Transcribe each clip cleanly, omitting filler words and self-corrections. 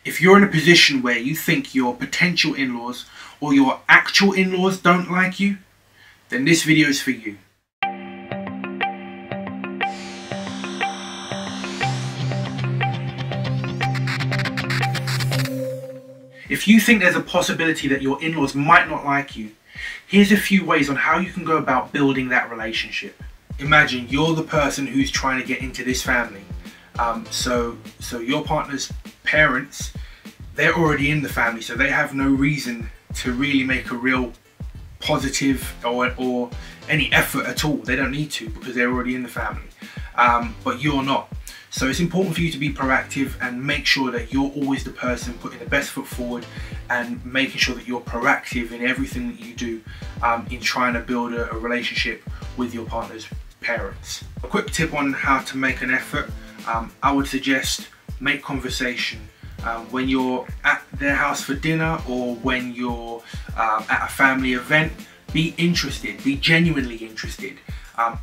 If you're in a position where you think your potential in-laws or your actual in-laws don't like you, then this video is for you. If you think there's a possibility that your in-laws might not like you, here's a few ways on how you can go about building that relationship. Imagine you're the person who's trying to get into this family. So your partner's parents, they're already in the family, so they have no reason to really make a real positive or any effort at all. They don't need to because they're already in the family, but you're not. So it's important for you to be proactive and make sure that you're always the person putting the best foot forward and making sure that you're proactive in everything that you do in trying to build a relationship with your partner's parents. A quick tip on how to make an effort, I would suggest make conversation. When you're at their house for dinner or when you're at a family event, be interested, be genuinely interested.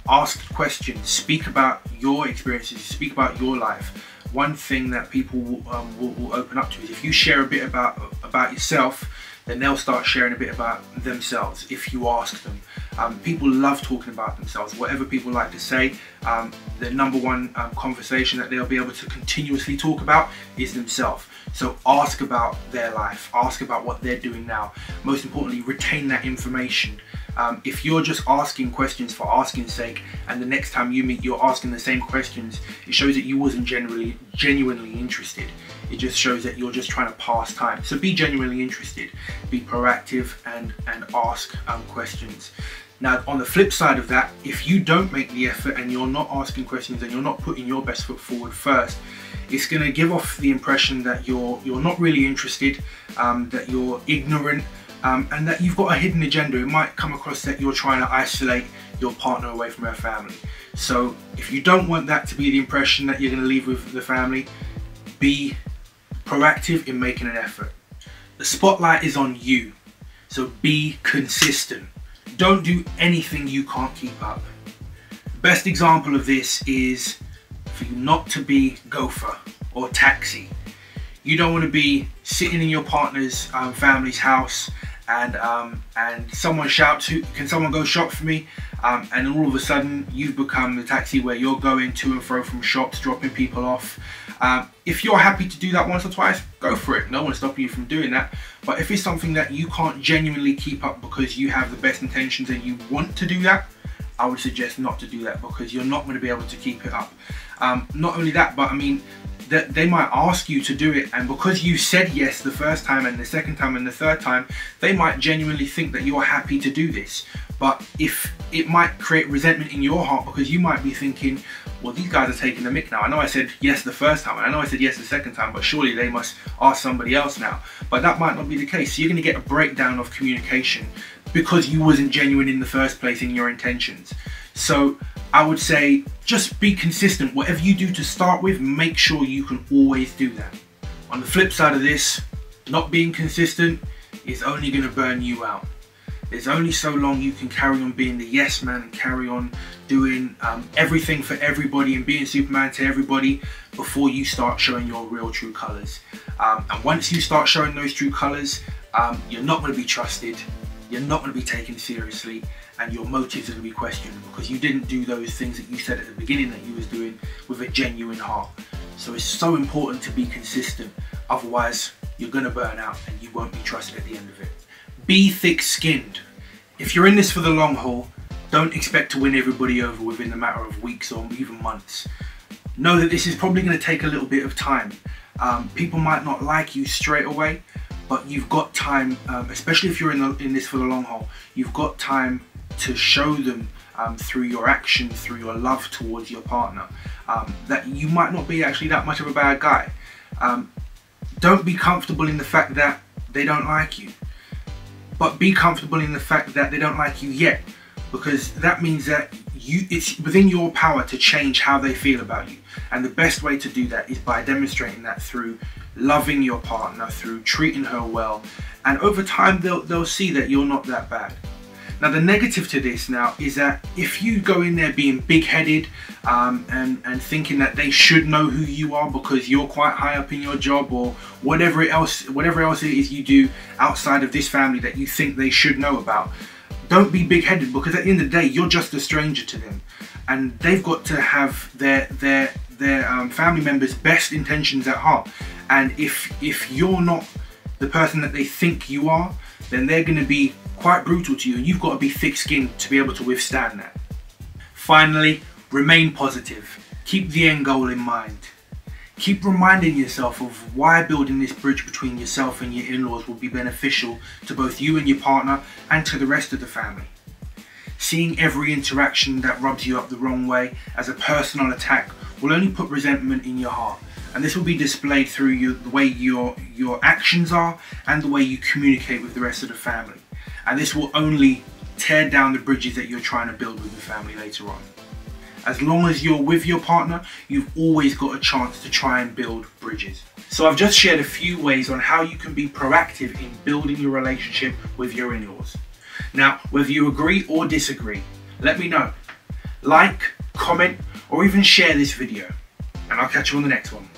Ask questions, speak about your experiences, speak about your life. One thing that people will open up to is if you share a bit about yourself, then they'll start sharing a bit about themselves if you ask them. People love talking about themselves. Whatever people like to say, the number one conversation that they'll be able to continuously talk about is themselves. So ask about their life, ask about what they're doing now. Most importantly, retain that information. If you're just asking questions for asking sake and the next time you meet you're asking the same questions, it shows that you wasn't genuinely interested. It just shows that you're just trying to pass time. So be genuinely interested, be proactive and ask questions. Now on the flip side of that, if you don't make the effort and you're not asking questions and you're not putting your best foot forward first, it's going to give off the impression that you're not really interested, that you're ignorant, and that you've got a hidden agenda. It might come across that you're trying to isolate your partner away from her family. So if you don't want that to be the impression that you're going to leave with the family, be proactive in making an effort. The spotlight is on you, so be consistent. Don't do anything you can't keep up. The best example of this is for you not to be gopher or taxi. You don't want to be sitting in your partner's family's house and someone shouts, "Can someone go shop for me?" And all of a sudden you've become the taxi where you're going to and fro from shops, dropping people off. If you're happy to do that once or twice, go for it. No one's stopping you from doing that. But if it's something that you can't genuinely keep up because you have the best intentions and you want to do that, I would suggest not to do that because you're not going to be able to keep it up. Not only that, but I mean, they might ask you to do it, and because you said yes the first time and the second time and the third time, they might genuinely think that you're happy to do this. But if it might create resentment in your heart because you might be thinking, well, these guys are taking the mick now. I know I said yes the first time and I know I said yes the second time, but surely they must ask somebody else now. But that might not be the case. So you're going to get a breakdown of communication because you wasn't genuine in the first place in your intentions. So I would say just be consistent. Whatever you do to start with, make sure you can always do that. On the flip side of this, not being consistent is only going to burn you out. There's only so long you can carry on being the yes man and carry on doing everything for everybody and being Superman to everybody before you start showing your real true colors. And once you start showing those true colors, you're not going to be trusted, you're not going to be taken seriously, and your motives are going to be questioned because you didn't do those things that you said at the beginning that you was doing with a genuine heart. So it's so important to be consistent, otherwise you're going to burn out and you won't be trusted at the end of it. Be thick-skinned. If you're in this for the long haul, don't expect to win everybody over within a matter of weeks or even months. Know that this is probably going to take a little bit of time. People might not like you straight away, but you've got time, especially if you're in this for the long haul, you've got time to show them through your action, through your love towards your partner, that you might not be actually that much of a bad guy. Don't be comfortable in the fact that they don't like you. But be comfortable in the fact that they don't like you yet, because that means that it's within your power to change how they feel about you. And the best way to do that is by demonstrating that through loving your partner, through treating her well, and over time they'll see that you're not that bad. Now the negative to this now is that if you go in there being big-headed and thinking that they should know who you are because you're quite high up in your job, or whatever else it is you do outside of this family that you think they should know about, don't be big-headed, because at the end of the day you're just a stranger to them, and they've got to have their family members' best intentions at heart. And if you're not the person that they think you are, then they're going to be quite brutal to you, and you've got to be thick-skinned to be able to withstand that. Finally, remain positive. Keep the end goal in mind. Keep reminding yourself of why building this bridge between yourself and your in-laws will be beneficial to both you and your partner and to the rest of the family. Seeing every interaction that rubs you up the wrong way as a personal attack will only put resentment in your heart, and this will be displayed through the way your actions are and the way you communicate with the rest of the family. And this will only tear down the bridges that you're trying to build with the family later on. As long as you're with your partner, you've always got a chance to try and build bridges. So I've just shared a few ways on how you can be proactive in building your relationship with your in-laws. Now, whether you agree or disagree, let me know. Like, comment, or even share this video, and I'll catch you on the next one.